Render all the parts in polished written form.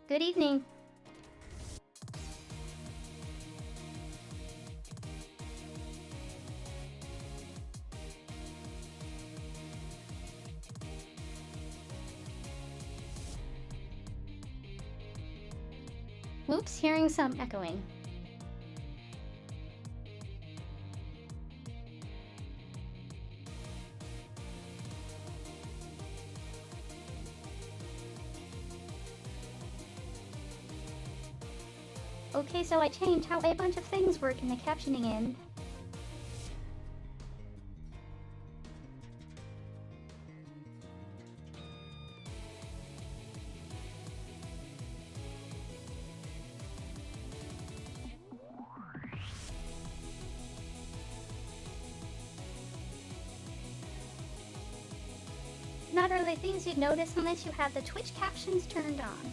Good evening. Whoops, hearing some echoing. Okay, so I changed how a bunch of things work in the captioning end. Not really things you'd notice unless you have the Twitch captions turned on.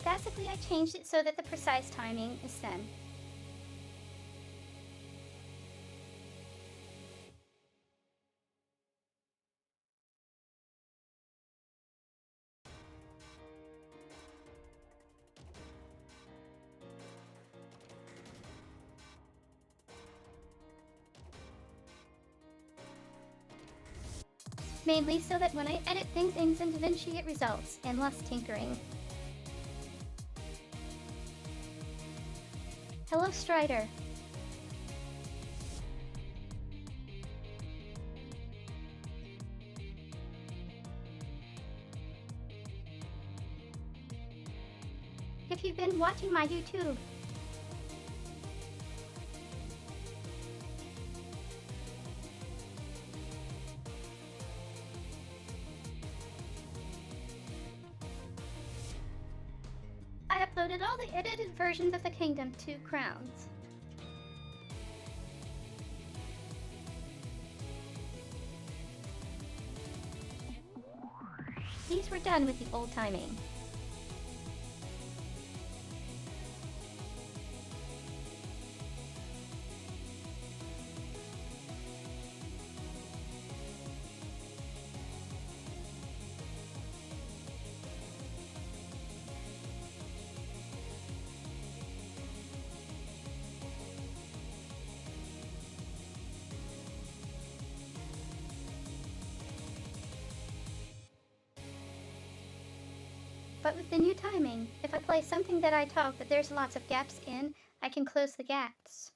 Basically, I changed it so that the precise timing is then. Mainly so that when I edit things in DaVinci it results, and less tinkering. Hello, Strider. If you've been watching my YouTube, I uploaded all the edited versions of the Kingdom to Crowns. These were done with the old timing. But with the new timing, if I play something that I talk that there's lots of gaps in, I can close the gaps.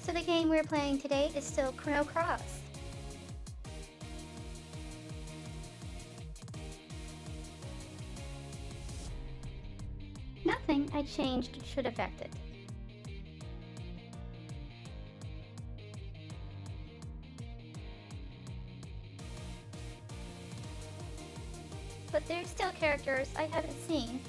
So the game we're playing today is still Chrono Cross. Nothing I changed should affect it. But there's still characters I haven't seen.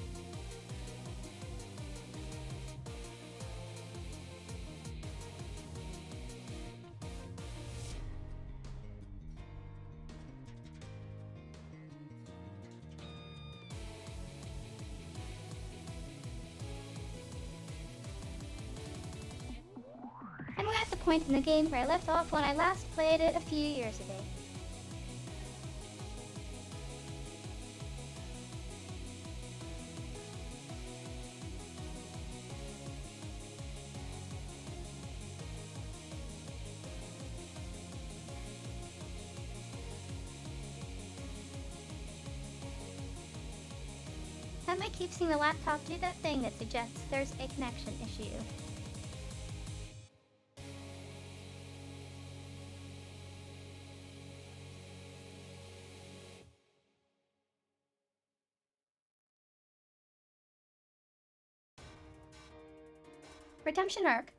And we're at the point in the game where I left off when I last played it a few years ago. I might keep seeing the laptop do that thing that suggests there's a connection issue. Redemption arc.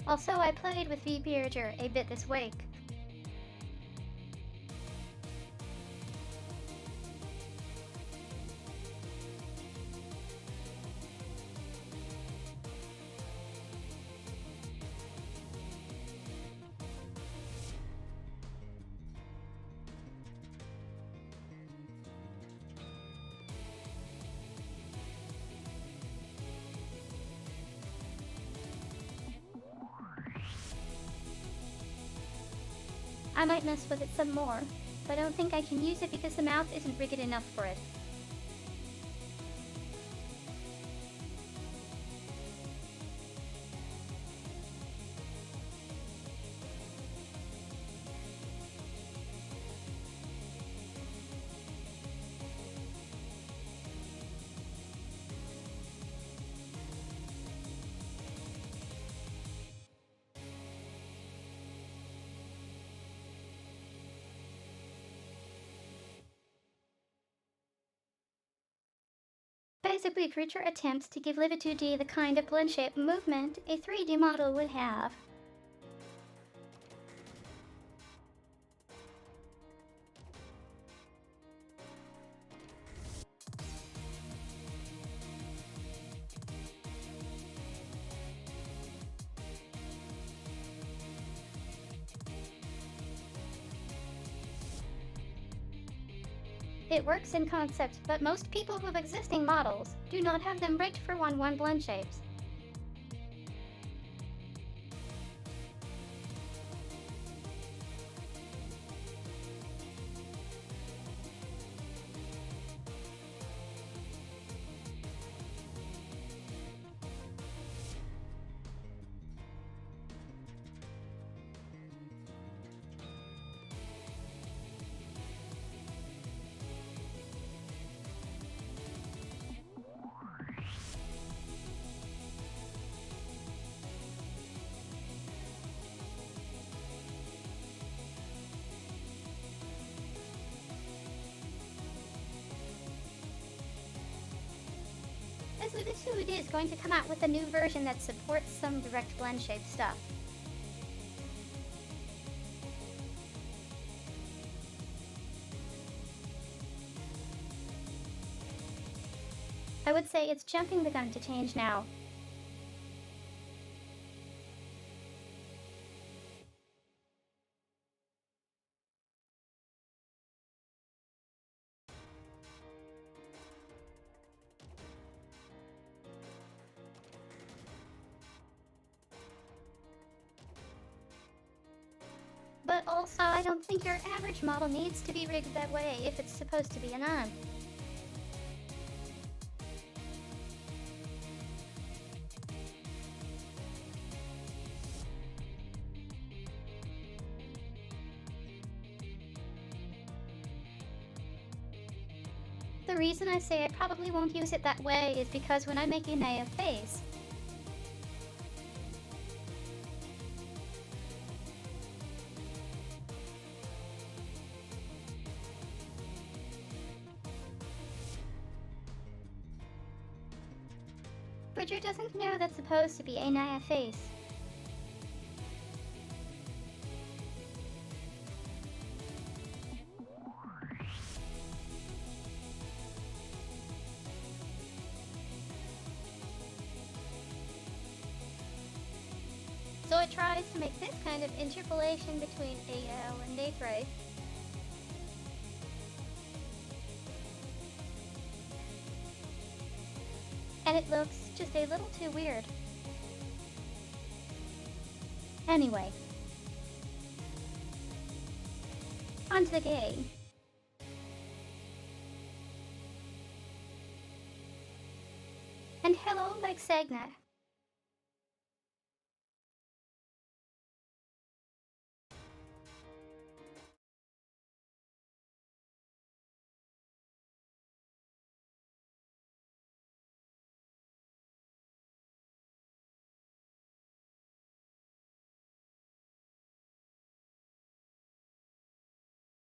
Also, I played with VBearger a bit this week. I might mess with it some more, but I don't think I can use it because the mouth isn't rigged enough for it. Basically, Creature attempts to give Live 2D the kind of blend shape movement a 3D model would have. It works in concept, but most people with existing models do not have them rigged for 1-1 blend shapes. As with this, it is going to come out with a new version that supports some direct blend shape stuff. I would say it's jumping the gun to change now. But also, I don't think your average model needs to be rigged that way if it's supposed to be a nun. The reason I say I probably won't use it that way is because when I make a Naya face, Bridger doesn't know that's supposed to be a Naya face. So it tries to make this kind of interpolation between AL and A3. And it looks just a little too weird. Anyway, on to the game. And hello, Mike Sagna.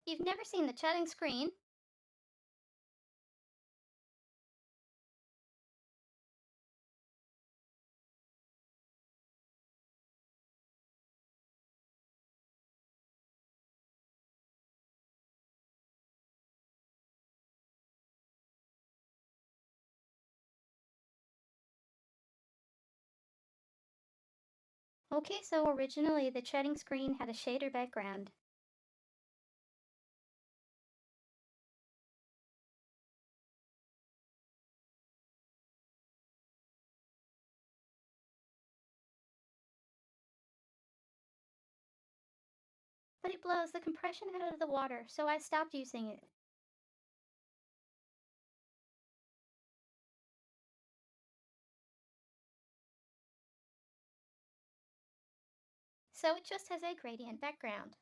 You've never seen the chatting screen? Okay, so originally the chatting screen had a shader background. But it blows the compression out of the water, so I stopped using it. So it just has a gradient background.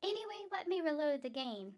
Anyway, let me reload the game.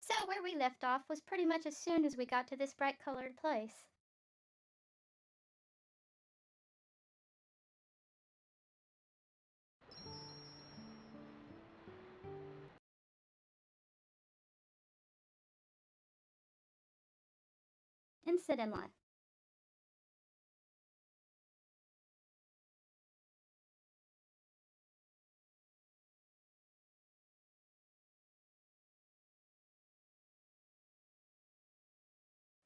So where we left off was pretty much as soon as we got to this bright colored place. Incidentally.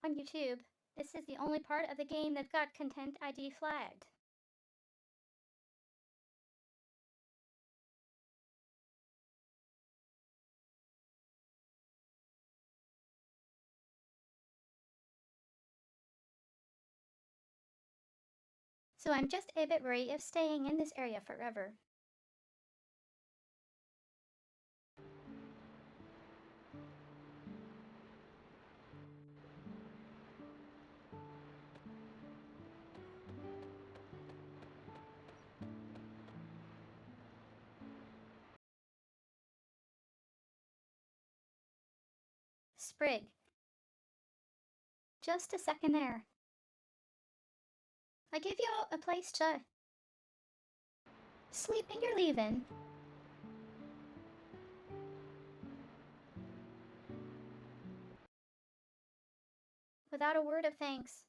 On YouTube, this is the only part of the game that got Content ID flagged. So I'm just a bit wary of staying in this area forever. Sprig. Just a second there. I give you a place to sleep and you're leaving. Without a word of thanks.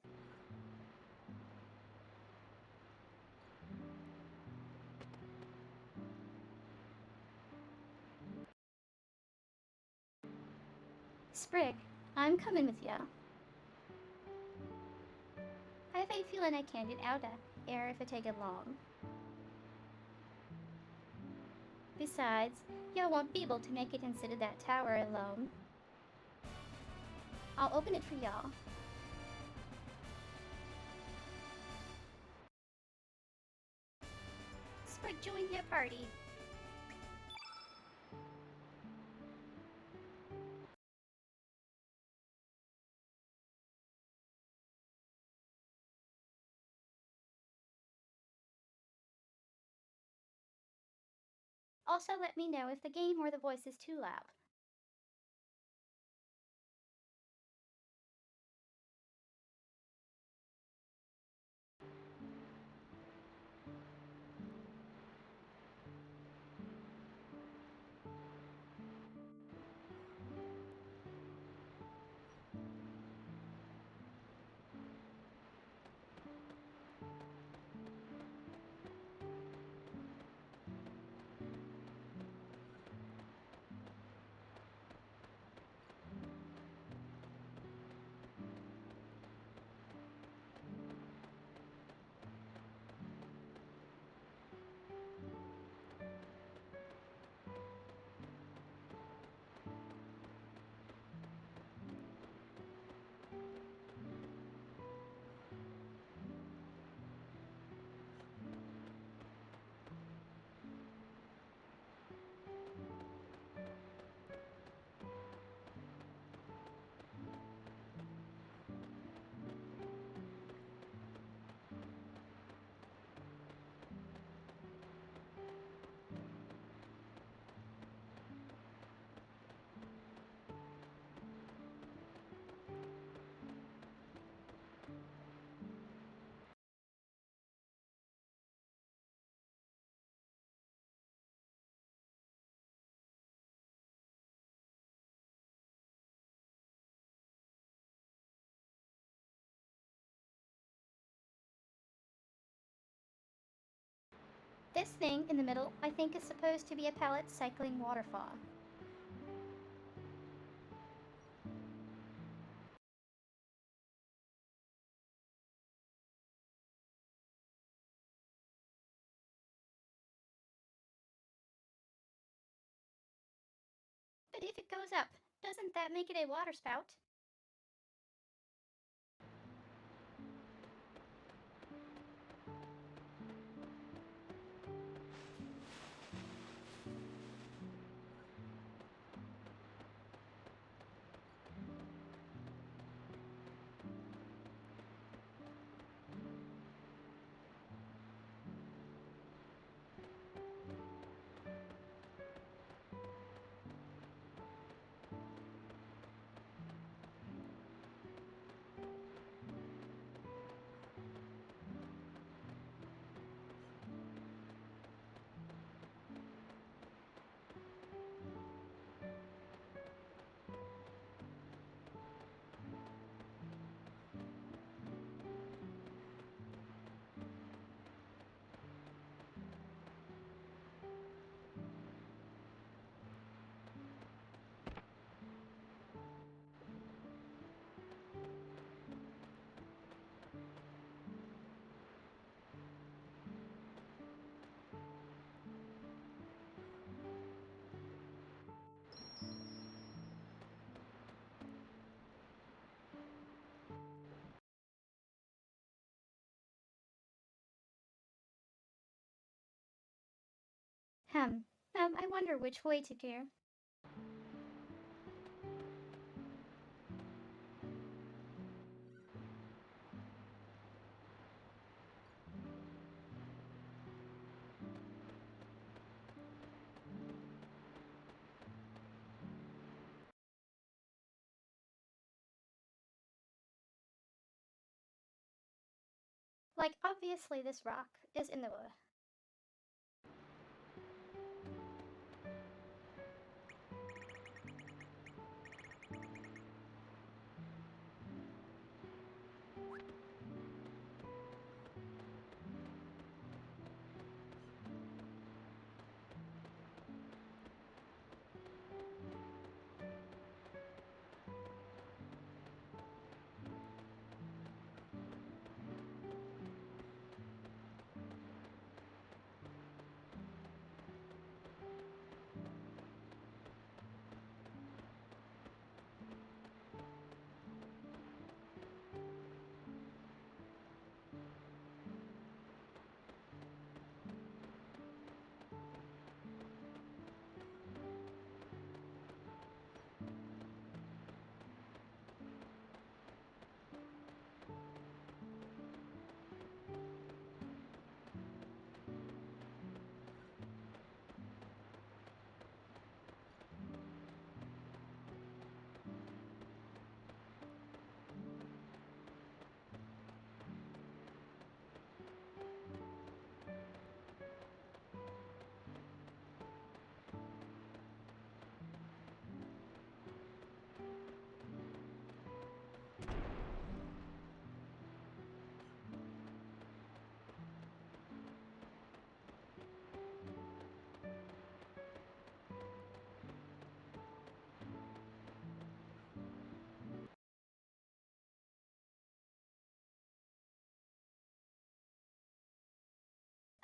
Sprig, I'm coming with you. I have a feeling I can't get out of here if I take it long. Besides, y'all won't be able to make it into that tower alone. I'll open it for y'all. Sprig, join the party. Also, let me know if the game or the voice is too loud. This thing in the middle, I think, is supposed to be a pallet cycling waterfall. But if it goes up, doesn't that make it a water spout? Hmm. I wonder which way to gear. Like, obviously, this rock is in the way.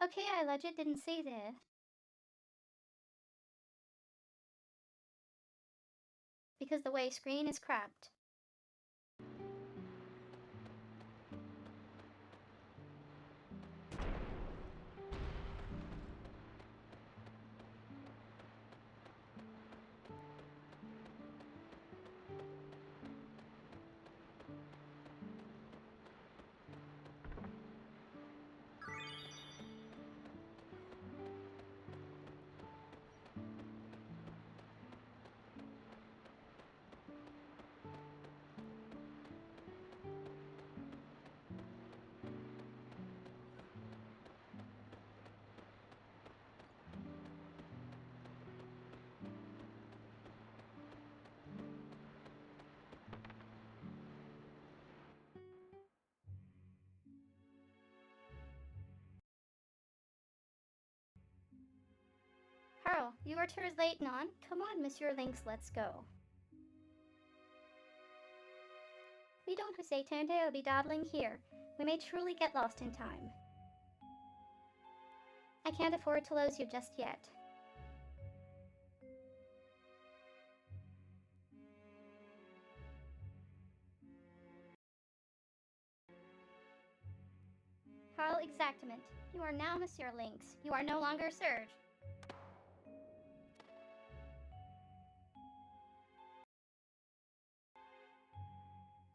Okay, I legit didn't see that. Because the way screen is cropped. Oh, you are too late, Non. Come on, Monsieur Lynx, let's go. We don't say Tante will be dawdling here. We may truly get lost in time. I can't afford to lose you just yet. Carl Exactament, you are now Monsieur Lynx. You are no longer Surge.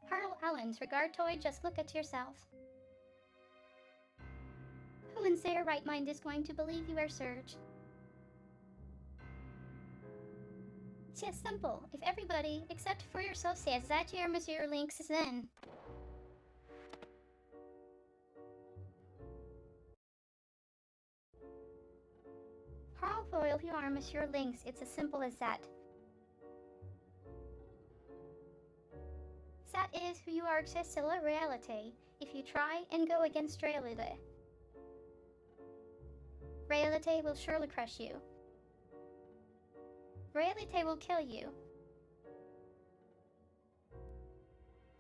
Carl Allens, regard toy, just look at yourself. Who in their right mind is going to believe you are Surge? It's just simple. If everybody, except for yourself, says that you are Monsieur Lynx, then... Carl Foyle, you are Monsieur Lynx. It's as simple as that. That is who you are accessible reality, if you try and go against reality. Reality will surely crush you. Reality will kill you.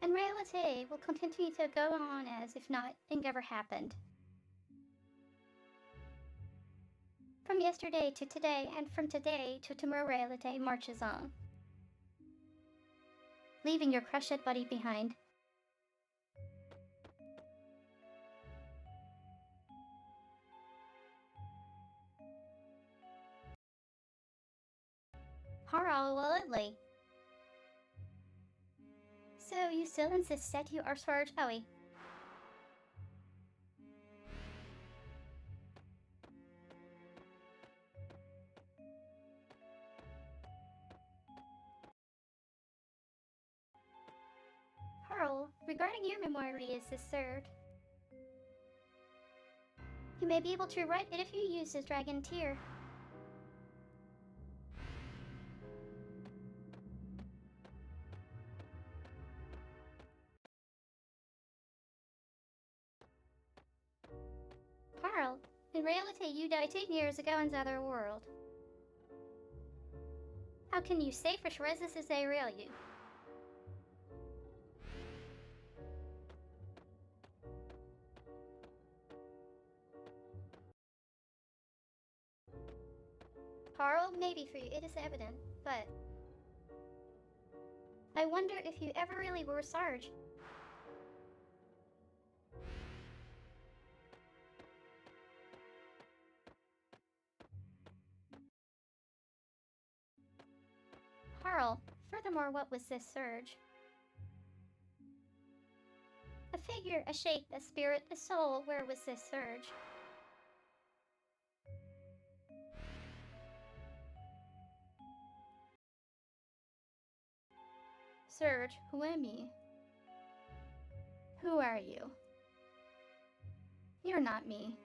And reality will continue to go on as if nothing ever happened. From yesterday to today, and from today to tomorrow, reality marches on, leaving your crushed body behind. Horribly. So you still insist that you are Sarge Owie? Carl, regarding your memory is this third. You may be able to write it if you use this dragon tier. Carl, in reality you died 10 years ago in the other world. How can you say for sure this is a real you? Carl, maybe for you it is evident, but... I wonder if you ever really were Sarge. Carl, furthermore, what was this surge? A figure, a shape, a spirit, a soul, where was this surge? Surge, who am I? Who are you? You're not me.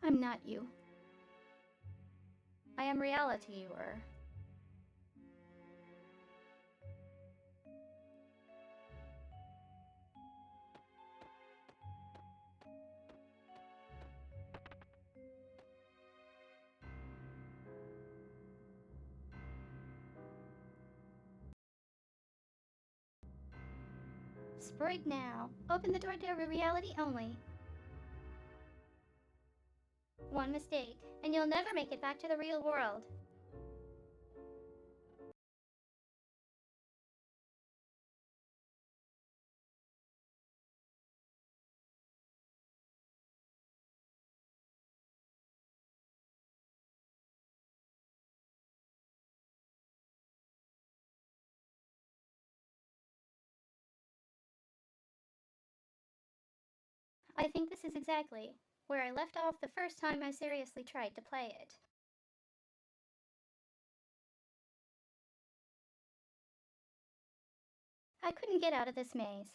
I'm not you. I am reality, you are. Sprig now. Open the door to reality only. One mistake, and you'll never make it back to the real world. I think this is exactly where I left off the first time I seriously tried to play it. I couldn't get out of this maze.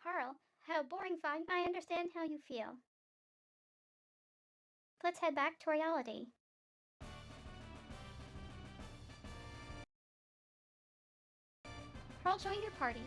Harl, how boring fun. I understand how you feel. Let's head back to reality. Harl, join your party.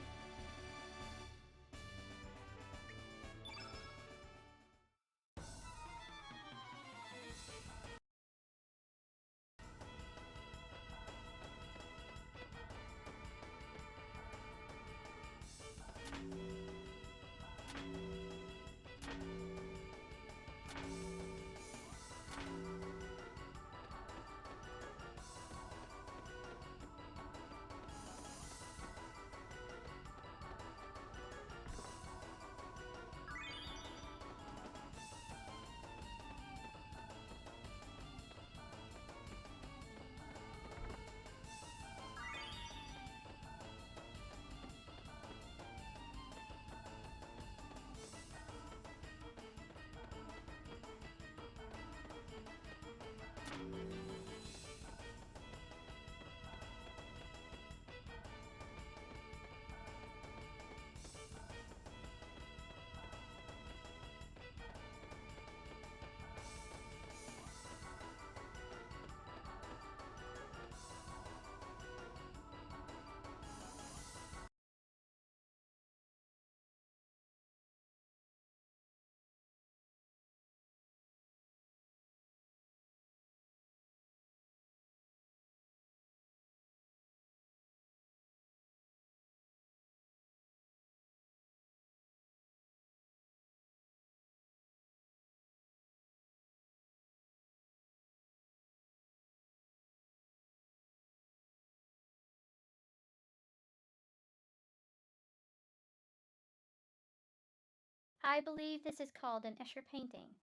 I believe this is called an Escher painting.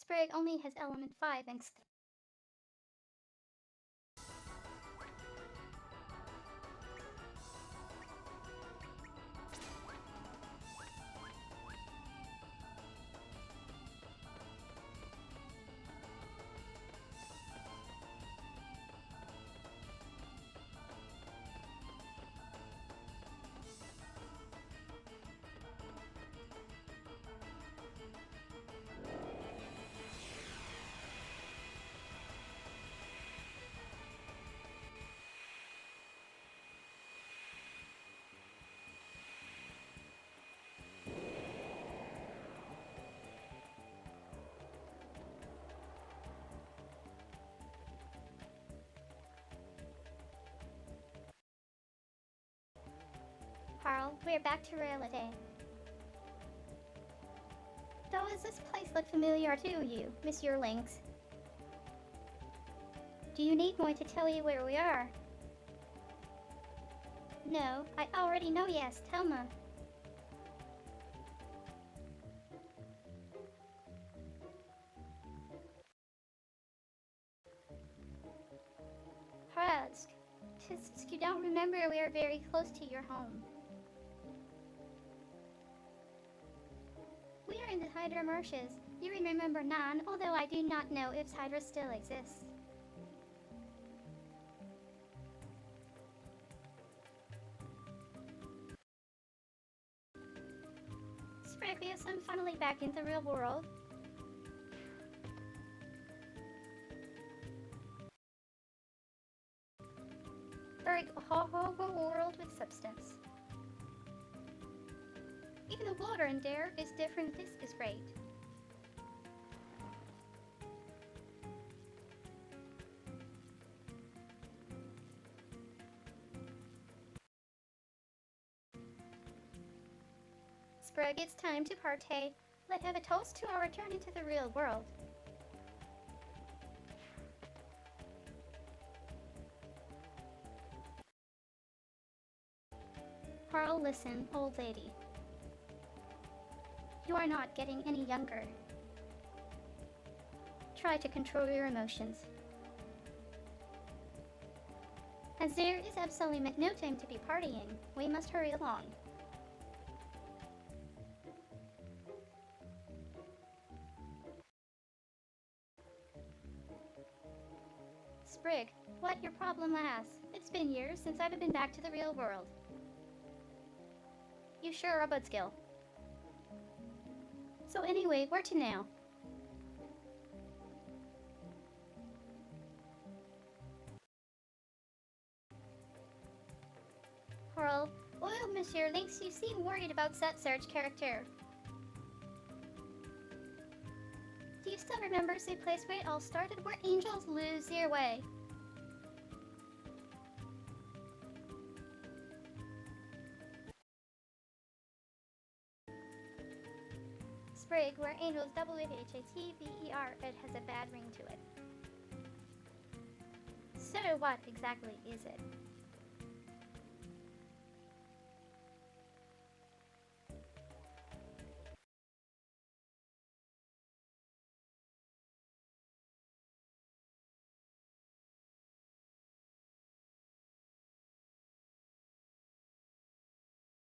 Sprig only has element 5 and Carl, we're back to reality. Does this place look familiar to you, Monsieur Lynx? Do you need me to tell you where we are? No, I already know. Yes, tell me. Hrazk, tisk, you don't remember we are very close to your home. We are in the Hydra Marshes. You remember none, although I do not know if Hydra still exists. Spravius, I'm finally back in the real world. Very world with substance. Even the water in there is different. This is great. Sprug, it's time to partay. Let's have a toast to our return into the real world. Carl, listen, old lady. You are not getting any younger. Try to control your emotions. As there is absolutely no time to be partying, we must hurry along. Sprig, what your problem lasts? It's been years since I've been back to the real world. You sure are Budskill. So anyway, where to now? Carl, well, Monsieur Lynx, you seem worried about that search character. Do you still remember the place where it all started, where angels lose their way? Sprig, where angels WHATVER, it has a bad ring to it. So what exactly is it?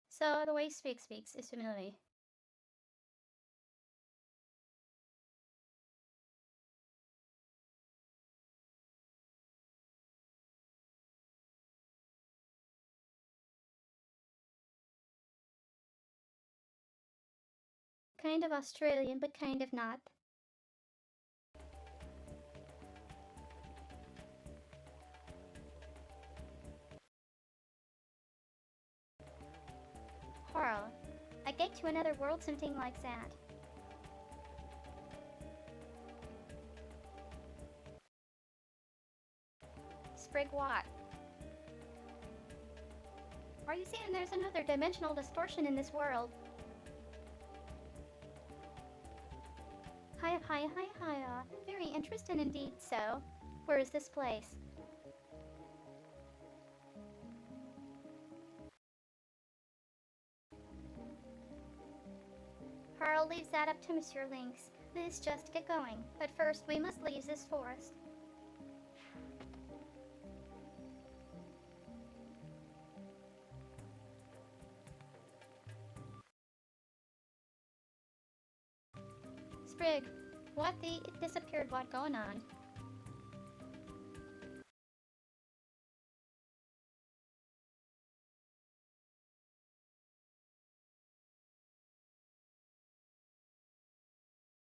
So the way Sprig speaks is familiar. Kind of Australian, but kind of not. Carl, I get to another world something like that. Sprig, what? Are you saying there's another dimensional distortion in this world? Hiya. Very interesting indeed, so. Where is this place? Carl leaves that up to Monsieur Lynx. Let's just get going, but first we must leave this forest. Sprig, what the it disappeared, what going on?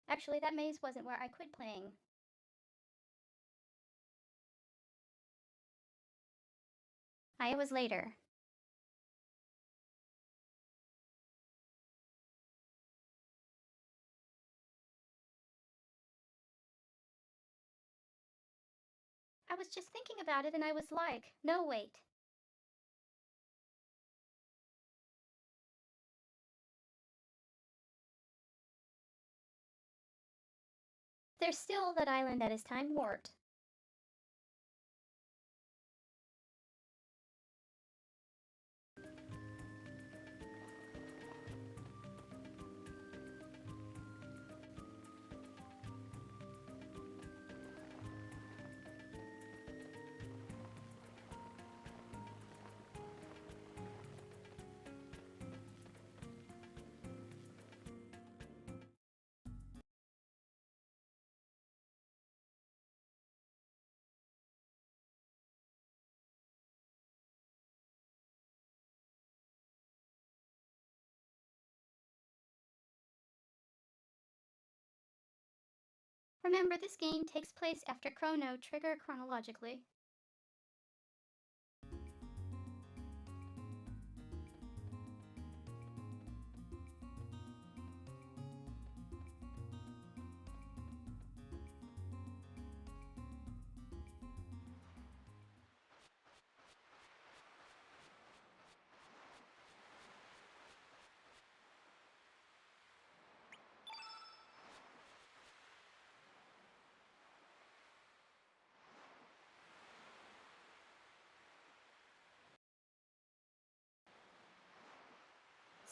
Actually, that maze wasn't where I quit playing. I was later. I was just thinking about it and I was like, no wait. There's still that island that is time warped. Remember, this game takes place after Chrono Trigger chronologically.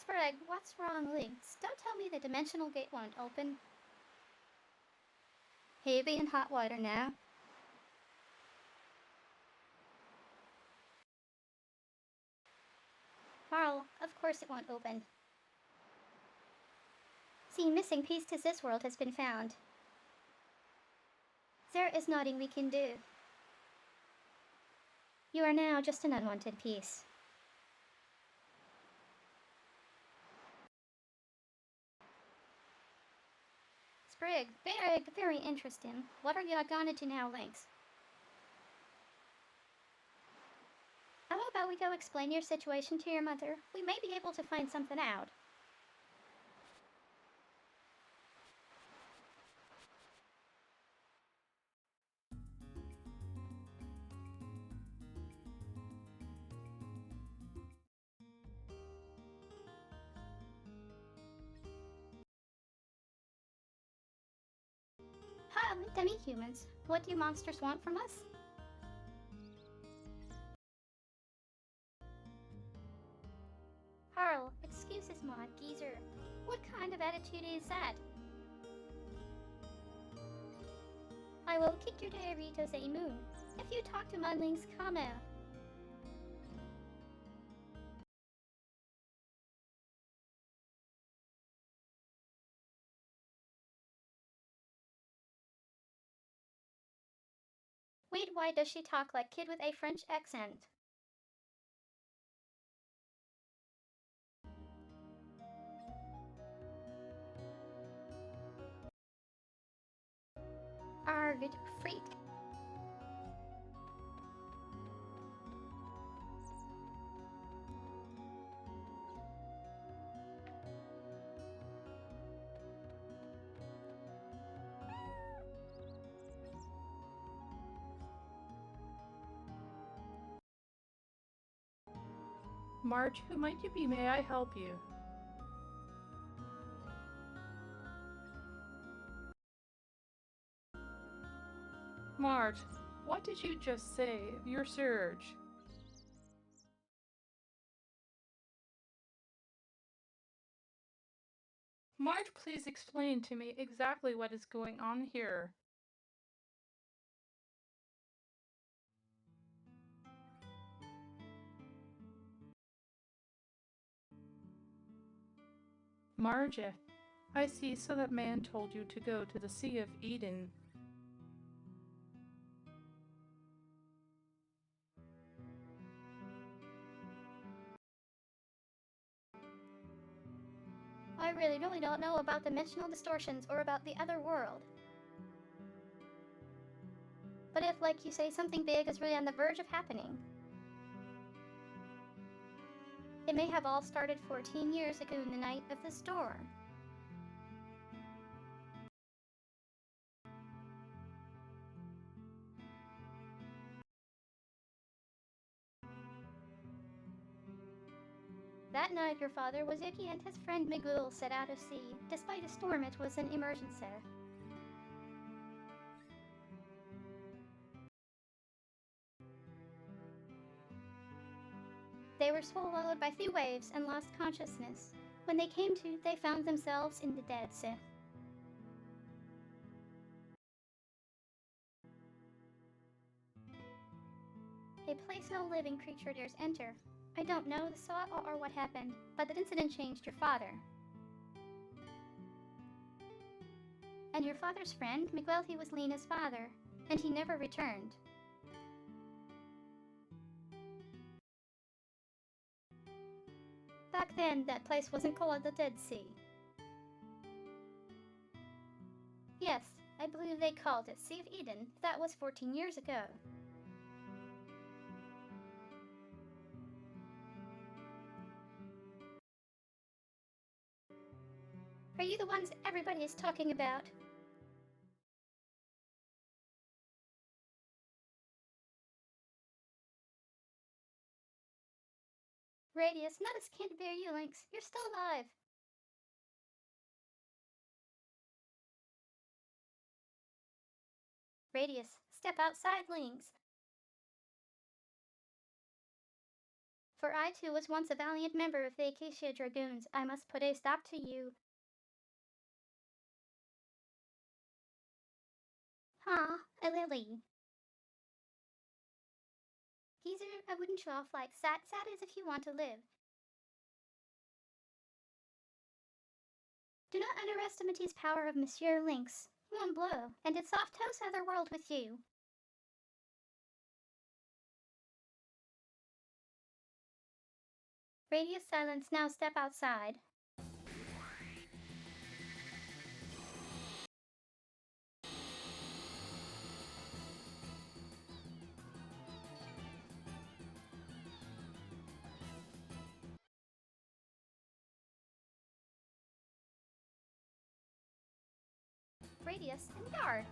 Sprig, what's wrong, Lynx? Don't tell me the dimensional gate won't open. Heavy in hot water now. Carl, of course it won't open. See, missing piece to this world has been found. There is nothing we can do. You are now just an unwanted piece. Sprig, very interesting. What are you gonna do now, Lynx? How about we go explain your situation to your mother? We may be able to find something out. Demi-humans, what do you monsters want from us? Harl, excuses, Mod Geezer. What kind of attitude is that? I will kick your diaritos a moon if you talk to Mudling's Kama. Wait, why does she talk like kid with a French accent? Arg, freak. Marge, who might you be? May I help you? Marge, what did you just say? Your surge. Marge, please explain to me exactly what is going on here. Marge, I see, so that man told you to go to the Sea of Eden. I really don't know about dimensional distortions or about the other world. But if, like you say, something big is really on the verge of happening, it may have all started 14 years ago in the night of the storm. That night your father was icky and his friend Miguel set out to sea. Despite a storm, it was an emergency. They were swallowed by 3 waves and lost consciousness. When they came to, they found themselves in the Dead Sea. A place no living creature dares enter. I don't know the saw or what happened, but that incident changed your father. And your father's friend, Miguel, he was Lena's father, and he never returned. Back then, that place wasn't called the Dead Sea. Yes, I believe they called it Sea of Eden. That was 14 years ago. Are you the ones everybody is talking about? Radius, not as Canterbury Lynx. You're still alive. Radius, step outside, Lynx. For I too was once a valiant member of the Acacia Dragoons. I must put a stop to you. Huh, a lily. Geezer, I wouldn't show off like sad as if you want to live. Do not underestimate his power of Monsieur Lynx. One blow, and it's off toast other world with you. Radius silence, now step outside. Radius and guard.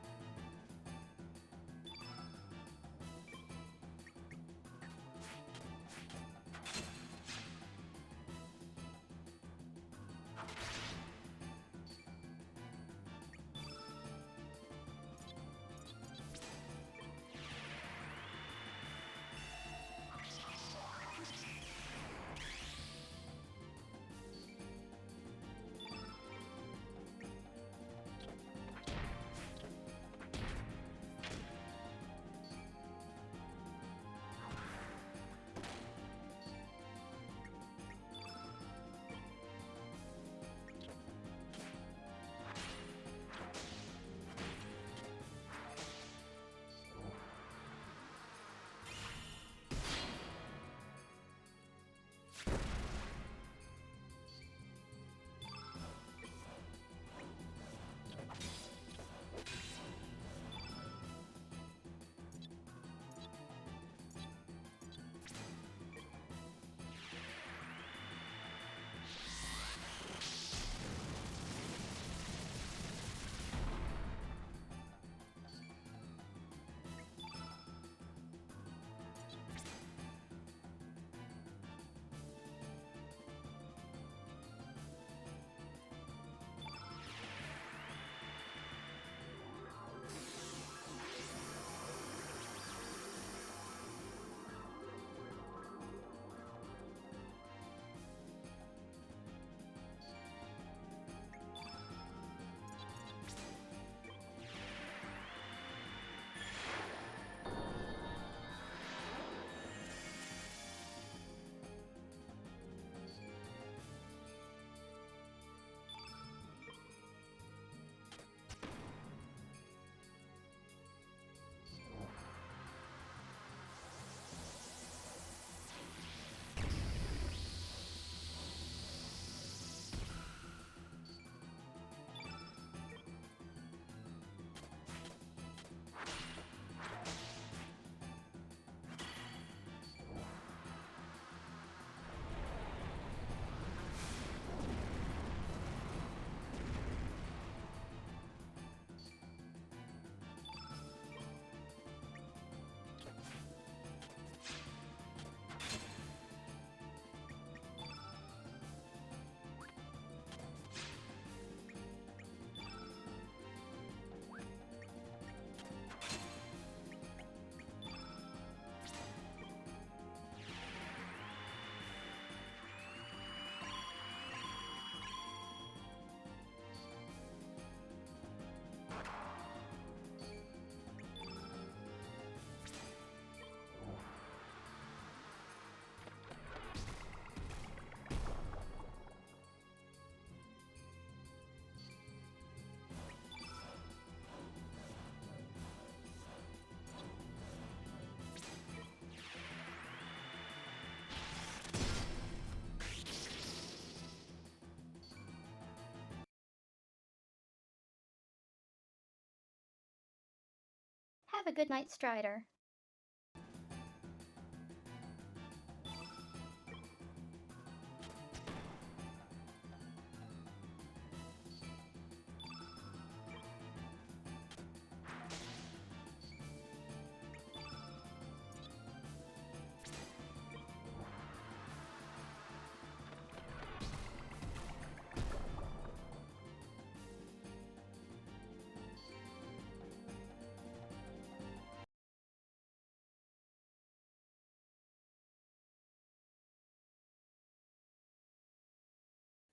Have a good night, Strider.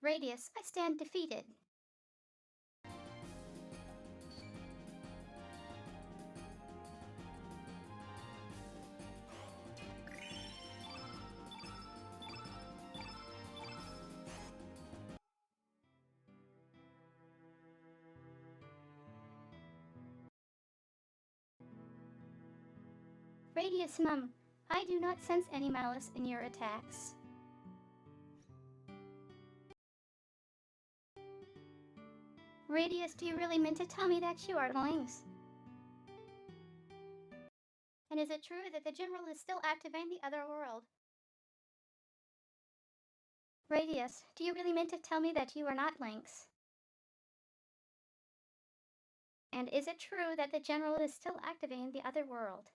Radius, I stand defeated. Radius, Mum, I do not sense any malice in your attacks. Radius, do you really mean to tell me that you are Lynx? And is it true that the General is still active in the other world? Radius, do you really mean to tell me that you are not Lynx? And is it true that the General is still active in the other world?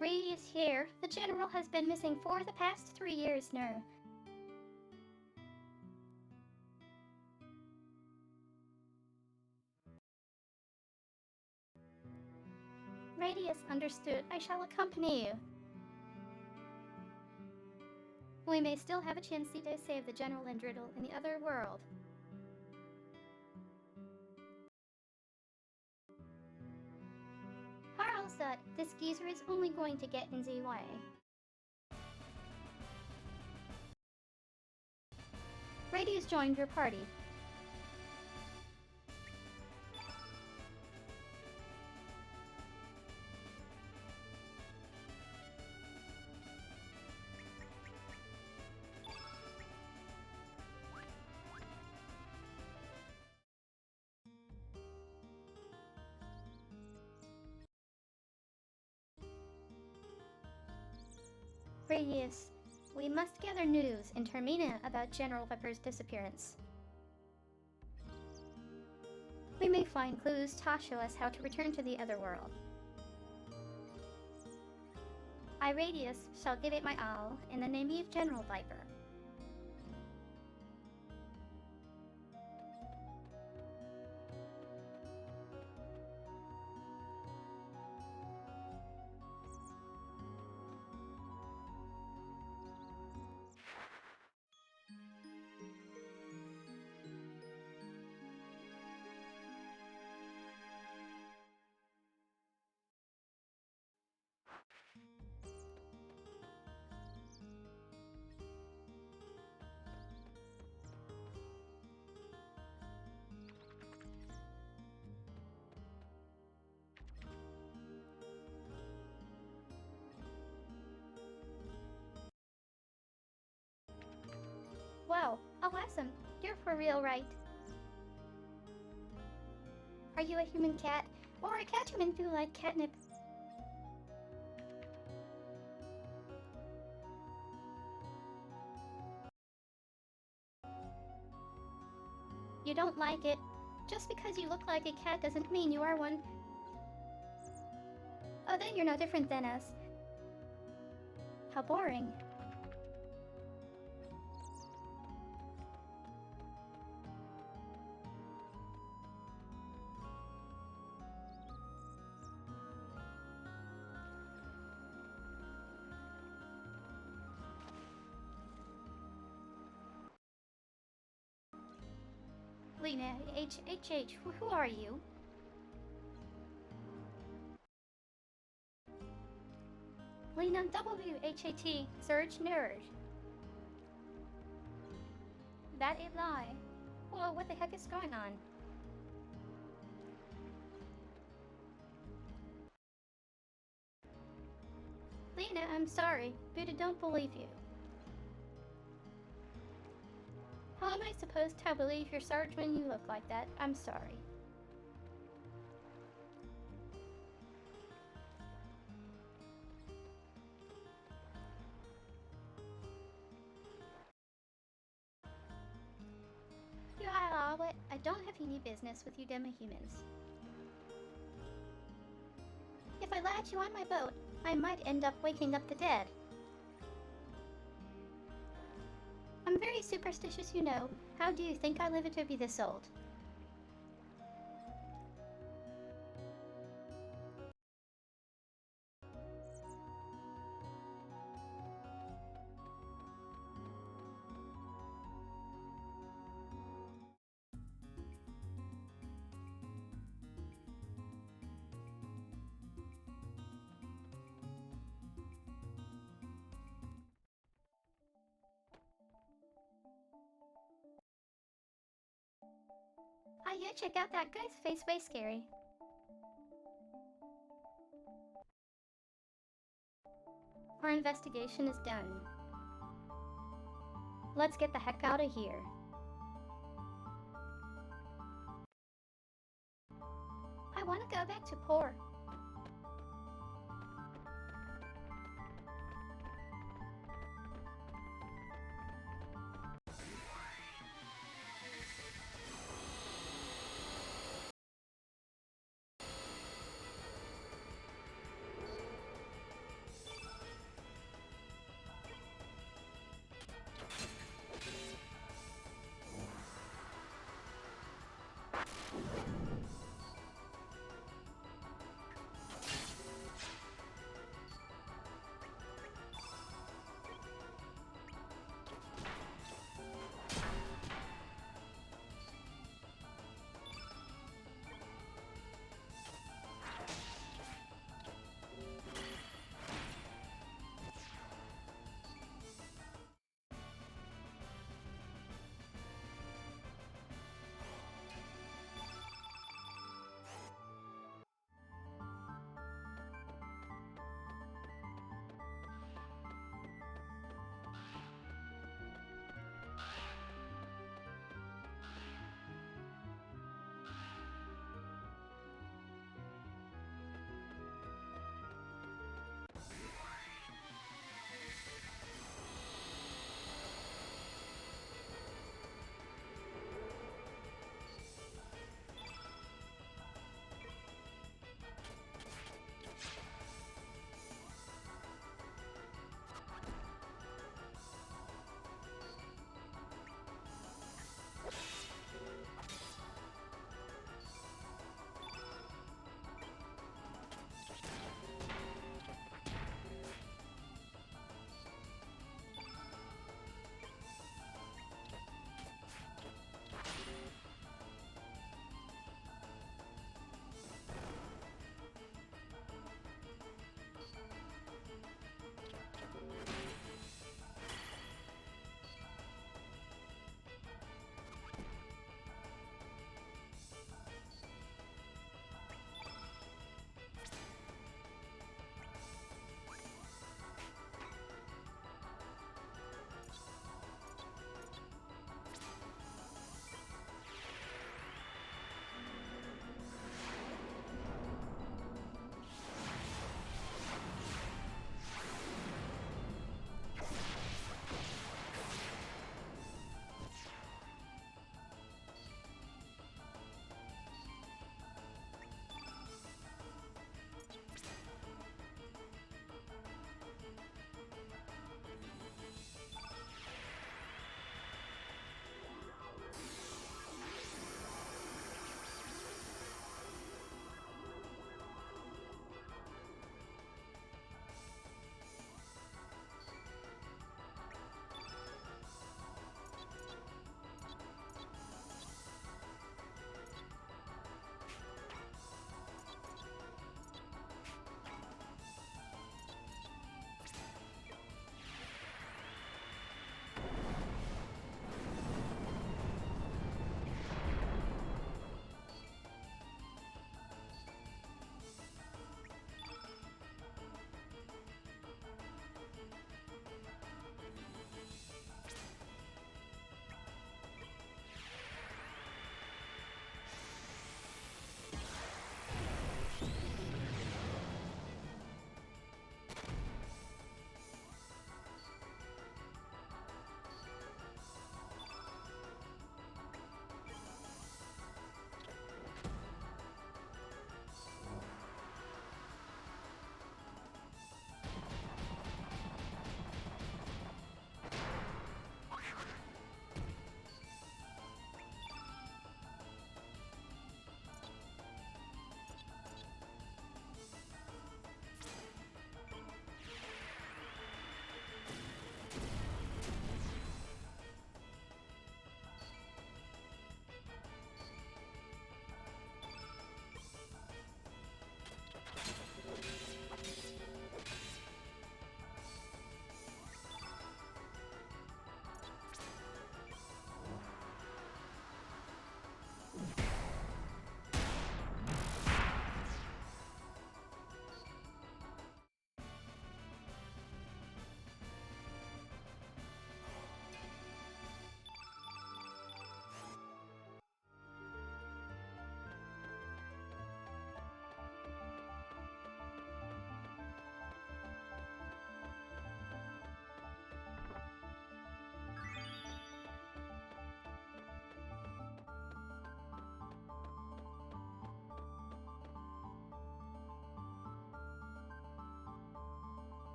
Radius here. The General has been missing for the past 3 years now. Radius understood. I shall accompany you. We may still have a chance to save the General and Driddle in the other world. Harlzut, this geezer is only going to get in the way. Radius joined your party. Radius, we must gather news in Termina about General Pepper's disappearance. We may find clues to show us how to return to the other world. I, Radius, shall give it my all in the name of General Viper. Wow, awesome. You're for real, right? Are you a human cat? Or a cat human who like catnip? You don't like it. Just because you look like a cat doesn't mean you are one. Oh, then you're no different than us. How boring. Lena, who are you? Lena, WHAT, Surge Nerd. That a lie. Well, what the heck is going on? Lena, Dana, I'm sorry. Buddha don't believe you. How am I supposed to believe your Sarge when you look like that? I'm sorry. I don't have any business with you demi-humans. If I let you on my boat, I might end up waking up the dead. I'm very superstitious, you know. How do you think I live to be this old? Yeah, check out that guy's face, way scary. Our investigation is done. Let's get the heck out of here. I want to go back to poor.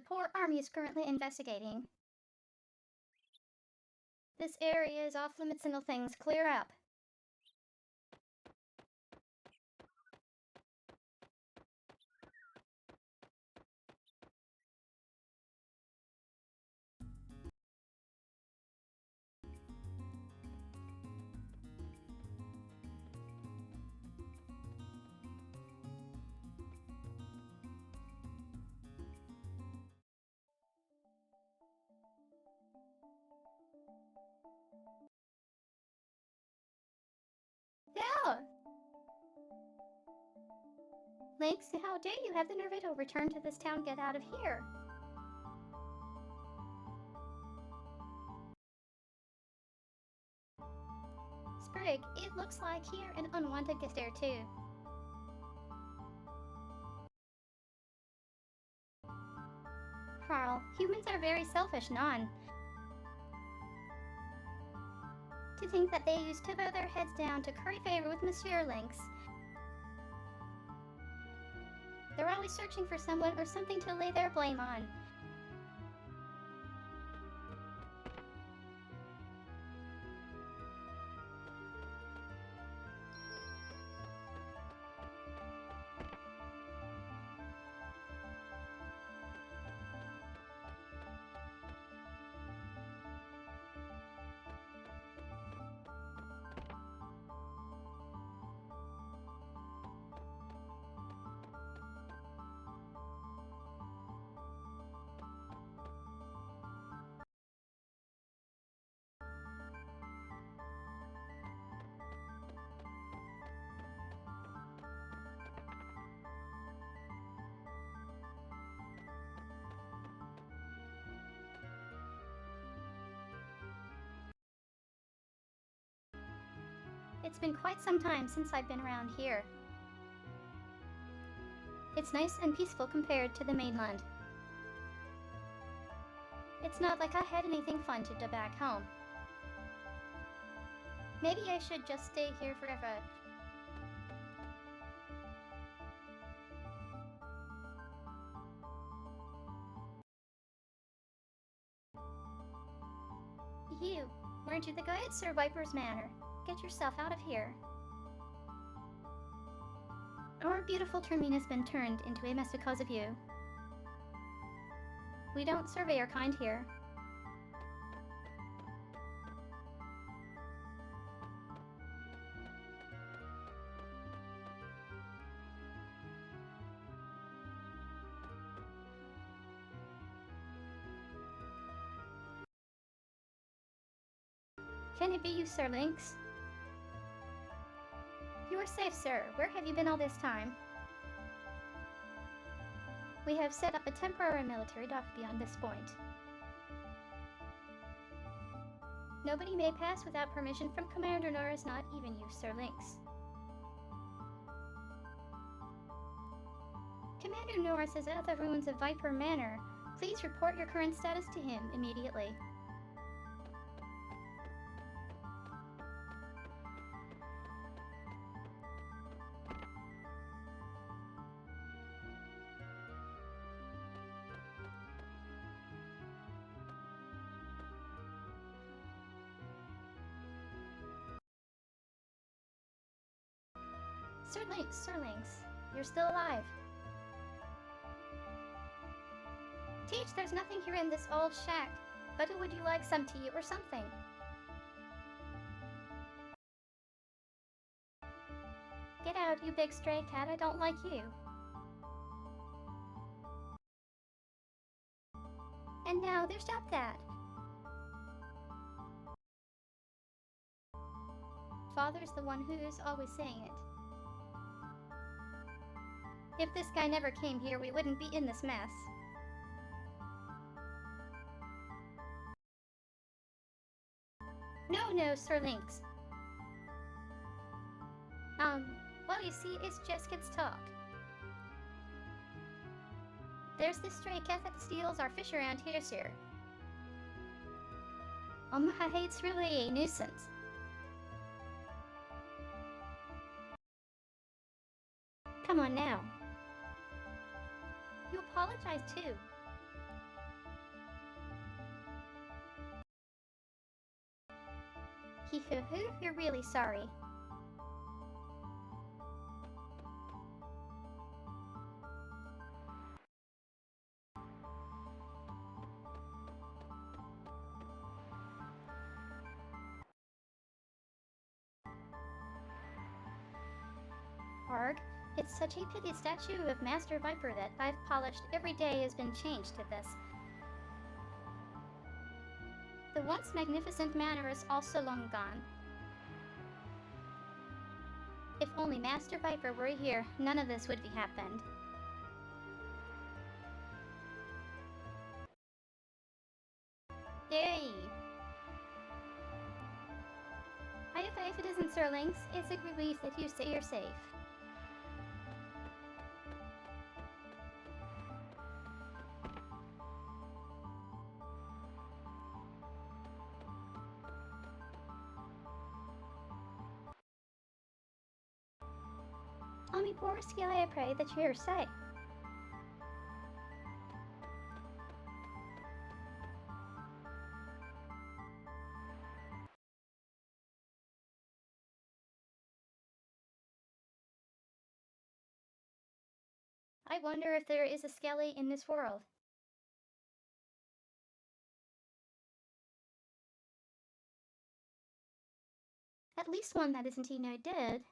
poor army is currently investigating. This area is off limits until things clear up. Yeah! Lynx, how dare you have the nerve to return to this town? Get out of here! Sprig, it looks like here an unwanted guest there too. Carl, humans are very selfish, non. To think that they used to bow their heads down to curry favor with Monsieur Lynx. They're always searching for someone or something to lay their blame on. It's been quite some time since I've been around here. It's nice and peaceful compared to the mainland. It's not like I had anything fun to do back home. Maybe I should just stay here forever. You, weren't you the guy at Sir Viper's Manor? Get yourself out of here. Our beautiful Termina's been turned into a mess because of you. We don't survey our kind here. Can it be you, Sir Lynx? You are safe, sir. Where have you been all this time? We have set up a temporary military dock beyond this point. Nobody may pass without permission from Commander Norris, not even you, Sir Lynx. Commander Norris is at the ruins of Viper Manor. Please report your current status to him immediately. Sir Lynx, you're still alive. Teach, there's nothing here in this old shack, but would you like some tea or something? Get out, you big stray cat, I don't like you. And now, there's stop that. Father's the one who is always saying it. If this guy never came here, we wouldn't be in this mess. No, Sir Lynx. Well, you see, it's just kids talk. There's this stray cat that steals our fish around here, sir. It's really a nuisance. Come on now. You apologize too. Hee hoo hoo, you're really sorry. Arg, it's such a pity statue of Master Viper that I've polished every day has been changed to this. The once magnificent manor is also long gone. If only Master Viper were here, none of this would be happened. Yay! High five, citizen Sirlings. It's a relief that you say you're safe. Ami Borski, I pray that you're safe. I wonder if there is a Skelly in this world. At least one that isn't dead.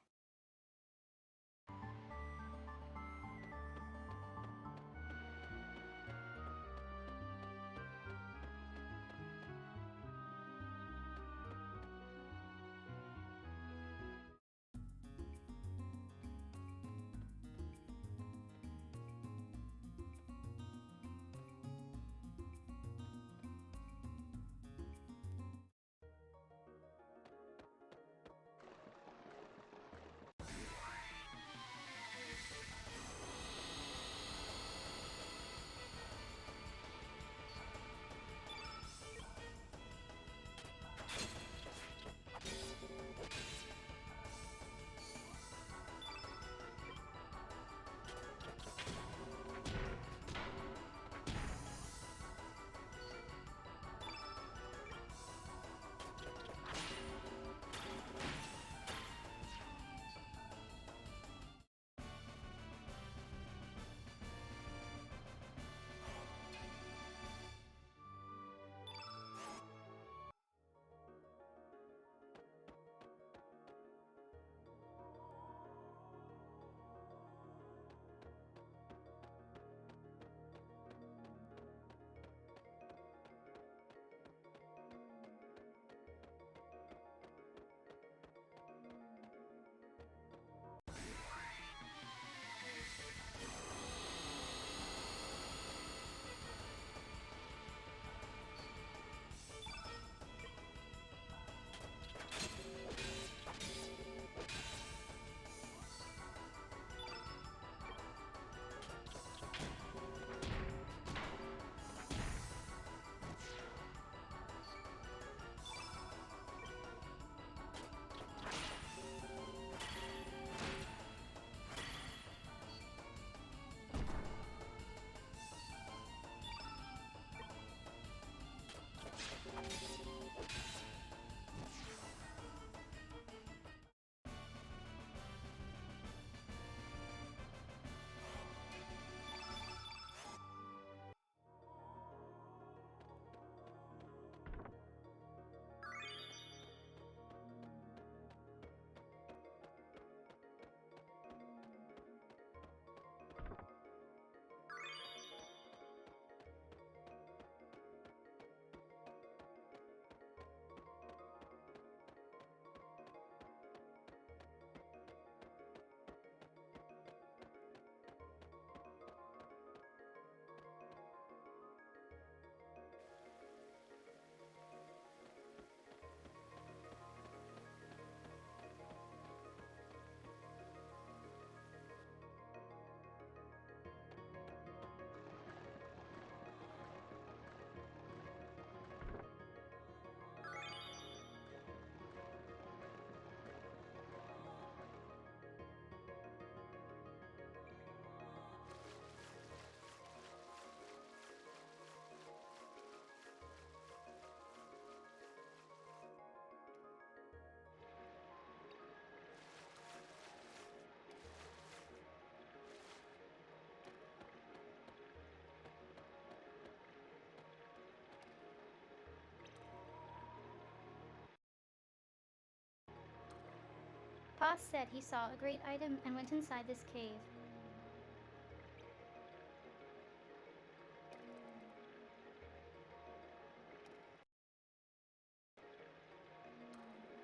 Pa said he saw a great item and went inside this cave.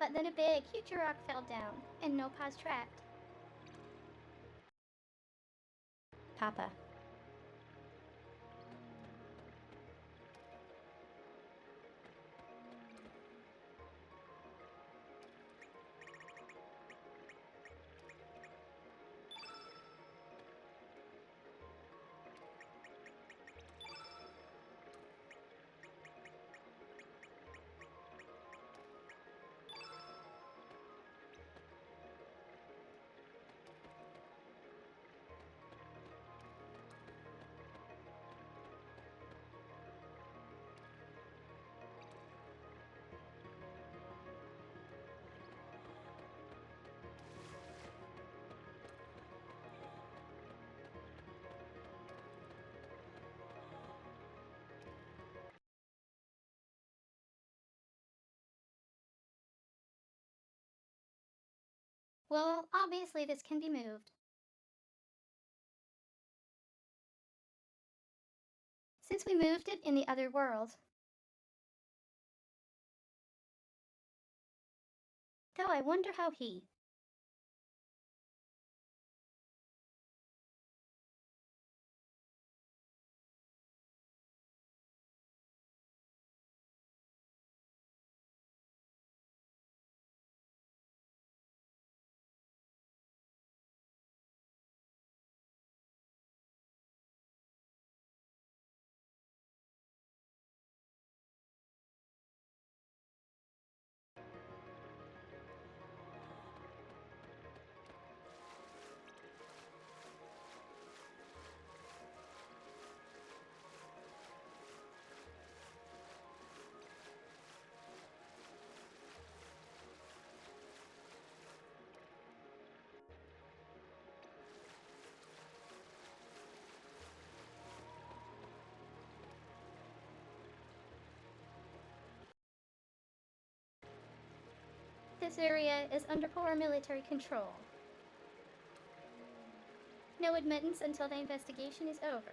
But then a big, huge rock fell down, and no Pa's trapped. Papa. Well, obviously this can be moved. Since we moved it in the other world. Though I wonder how he. This area is under Pora military control. No admittance until the investigation is over.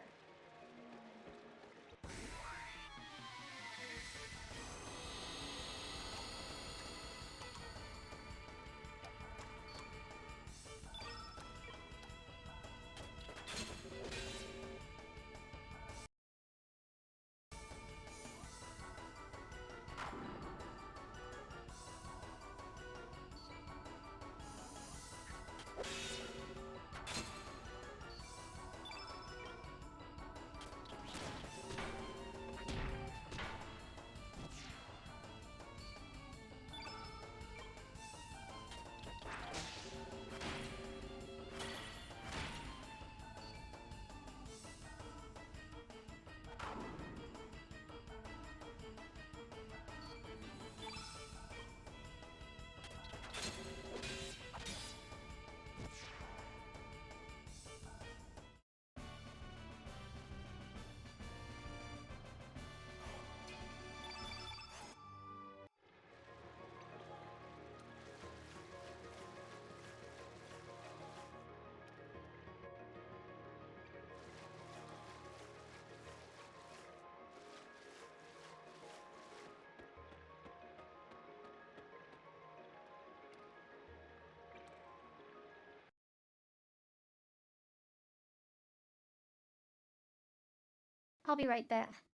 I'll be right back.